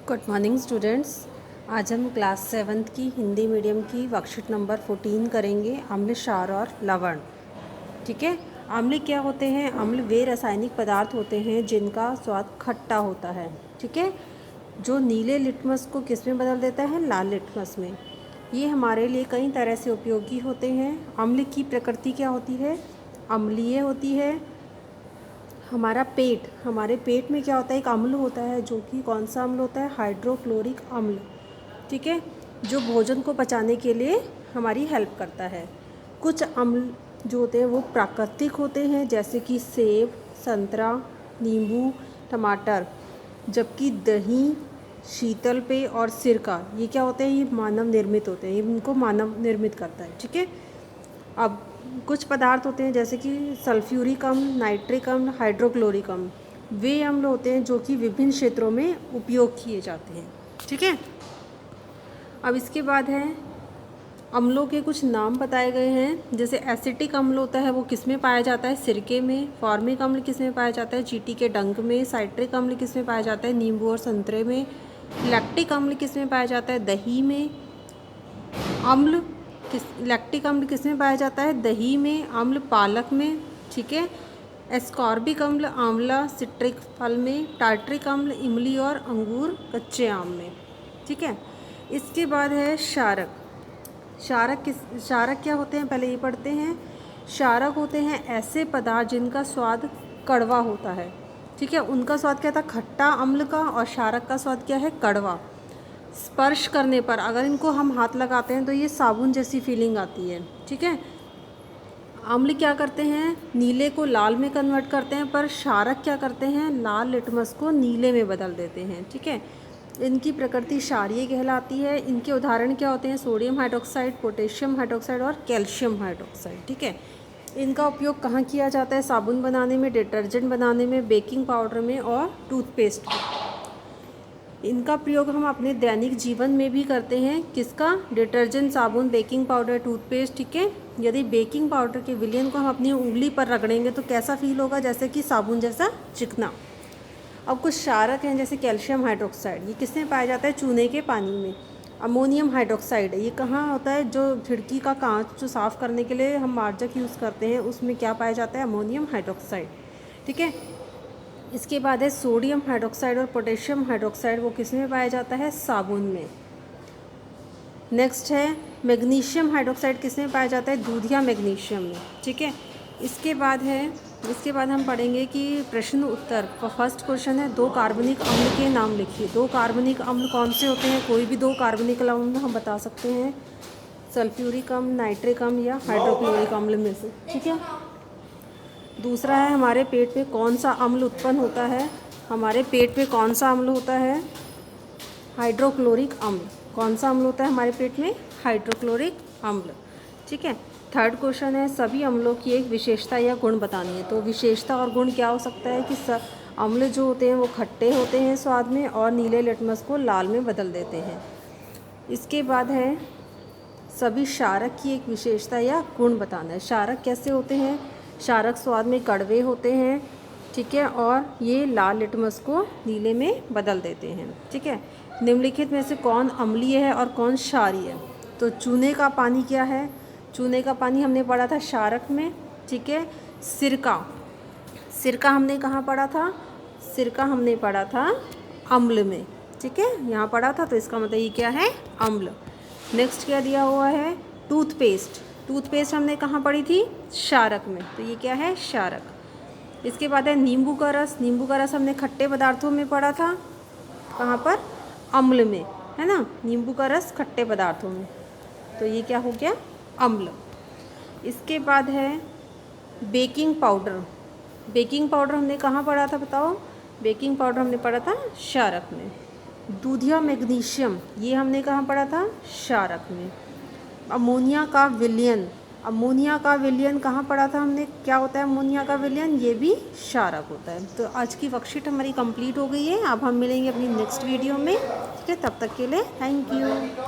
Good morning students. आज हम class 7th की हिंदी मीडियम की वर्कशीट नंबर 14 करेंगे, अम्ल, क्षार और लवण। ठीक है। अम्ल क्या होते हैं? अम्ल वे रासायनिक पदार्थ होते हैं जिनका स्वाद खट्टा होता है। ठीक है। जो नीले लिटमस को किस में बदल देता है? लाल लिटमस में। ये हमारे लिए कई तरह से उपयोगी होते हैं। अम्ल की प्रकृति क्या होती है? अम्लीय होती है। हमारे पेट में क्या होता है? एक अम्ल होता है, जो कि कौन सा अम्ल होता है? हाइड्रोक्लोरिक अम्ल। ठीक है। जो भोजन को पचाने के लिए हमारी हेल्प करता है। कुछ अम्ल जो होते हैं वो प्राकृतिक होते हैं, जैसे कि सेब, संतरा, नींबू, टमाटर। जबकि दही, शीतल पेय और सिरका ये क्या होते हैं? ये मानव निर्मित होते हैं। इनको मानव निर्मित करता है। ठीक है। अब कुछ पदार्थ होते हैं जैसे कि सल्फ्यूरिक अम्ल, नाइट्रिक अम्ल, हाइड्रोक्लोरिक अम्ल। वे अम्ल होते हैं जो कि विभिन्न क्षेत्रों में उपयोग किए जाते हैं। ठीक है। अब इसके बाद है अम्लों के कुछ नाम बताए गए हैं। जैसे एसिटिक अम्ल होता है, वो किस में पाया जाता है? सिरके में। फॉर्मिक अम्ल किस में पाया जाता है? चींटी के डंक में। साइट्रिक अम्ल किस में पाया जाता है? नींबू और संतरे में। लैक्टिक अम्ल किस में पाया जाता है? दही में। लैक्टिक अम्ल किस में पाया जाता है? दही में। अम्ल पालक में। ठीक है। एस्कॉर्बिक अम्ल आंवला, सिट्रिक फल में। टार्ट्रिक अम्ल इमली और अंगूर, कच्चे आम में। ठीक है। इसके बाद है क्षारक। क्षारक क्या होते हैं? पहले ये पढ़ते हैं। क्षारक होते हैं ऐसे पदार्थ जिनका स्वाद कड़वा होता है। ठीक है। उनका स्वाद क्या था? खट्टा अम्ल का। और क्षारक का स्वाद क्या है? कड़वा। स्पर्श करने पर अगर इनको हम हाथ लगाते हैं तो ये साबुन जैसी फीलिंग आती है। ठीक है। अम्ल क्या करते हैं? नीले को लाल में कन्वर्ट करते हैं, पर क्षारक क्या करते हैं? लाल लिटमस को नीले में बदल देते हैं। ठीक है। इनकी प्रकृति क्षारीय कहलाती है। इनके उदाहरण क्या होते हैं? सोडियम हाइड्रोक्साइड, पोटेशियम हाइड्रोक्साइड और कैल्शियम हाइड्रोक्साइड। ठीक है। इनका उपयोग कहाँ किया जाता है? साबुन बनाने में, डिटर्जेंट बनाने में, बेकिंग पाउडर में और टूथपेस्ट में। इनका प्रयोग हम अपने दैनिक जीवन में भी करते हैं। किसका? डिटर्जेंट, साबुन, बेकिंग पाउडर, टूथपेस्ट। ठीक है। यदि बेकिंग पाउडर के विलयन को हम अपनी उंगली पर रगड़ेंगे तो कैसा फील होगा? जैसे कि साबुन जैसा चिकना। अब कुछ क्षारक हैं जैसे कैल्शियम हाइड्रोक्साइड। ये किसमें पाया जाता है? चूने के पानी में। अमोनियम हाइड्रोक्साइड ये कहाँ होता है? जो खिड़की का कांच जो साफ़ करने के लिए हम मार्जक यूज़ करते हैं, उसमें क्या पाया जाता है? Ammonium hydroxide. ठीक है। इसके बाद है सोडियम हाइड्रोक्साइड और पोटेशियम हाइड्रोक्साइड। वो किस में पाया जाता है? साबुन में। नेक्स्ट है मैग्नीशियम हाइड्रोक्साइड। किस में पाया जाता है? दूध या मैग्नीशियम में। ठीक है। इसके बाद हम पढ़ेंगे कि प्रश्न उत्तर। फर्स्ट क्वेश्चन है, दो कार्बनिक अम्ल के नाम लिखिए। दो कार्बनिक अम्ल कौन से होते हैं? कोई भी दो कार्बनिक अम्ल हम बता सकते हैं। सल्फ्यूरिक अम्ल, नाइट्रिक अम्ल या हाइड्रोक्लोरिक अम्ल में से। ठीक है। दूसरा है, हमारे पेट में कौन सा अम्ल उत्पन्न होता है? हमारे पेट में कौन सा अम्ल होता है? हाइड्रोक्लोरिक अम्ल। कौन सा अम्ल होता है हमारे पेट में? हाइड्रोक्लोरिक अम्ल। ठीक है। थर्ड क्वेश्चन है, सभी अम्लों की एक विशेषता या गुण बतानी है। तो विशेषता और गुण क्या हो सकता है कि अम्ल जो होते हैं वो खट्टे होते हैं स्वाद में और नीले लिटमस को लाल में बदल देते हैं। इसके बाद है, सभी क्षारक की एक विशेषता या गुण बताना है। क्षारक कैसे होते हैं? क्षारक स्वाद में कड़वे होते हैं। ठीक है। और ये लाल लिटमस को नीले में बदल देते हैं। ठीक है। निम्नलिखित में से कौन अम्लीय है और कौन क्षारीय है? तो चूने का पानी क्या है? चूने का पानी हमने पढ़ा था क्षारक में। ठीक है। सिरका हमने कहाँ पढ़ा था? सिरका हमने पढ़ा था अम्ल में। ठीक है। यहाँ पढ़ा था, तो इसका मतलब ये क्या है? अम्ल। नेक्स्ट क्या दिया हुआ है? टूथपेस्ट हमने कहाँ पढ़ी थी? क्षारक में। तो ये क्या है? क्षारक। इसके बाद है नींबू का रस हमने खट्टे पदार्थों में पढ़ा था। कहाँ पर? अम्ल में, है ना। नींबू का रस खट्टे पदार्थों में, तो ये क्या हो गया? अम्ल। इसके बाद है बेकिंग पाउडर हमने कहाँ पढ़ा था? बताओ। बेकिंग पाउडर हमने पढ़ा था क्षारक में। दूध या मैग्नीशियम ये हमने कहाँ पढ़ा था? क्षारक में। अमोनिया का विलयन कहाँ पढ़ा था हमने? क्या होता है अमोनिया का विलयन? ये भी क्षारक होता है। तो आज की वर्कशीट हमारी कंप्लीट हो गई है। अब हम मिलेंगे अपनी नेक्स्ट वीडियो में। ठीक है। तब तक के लिए थैंक यू।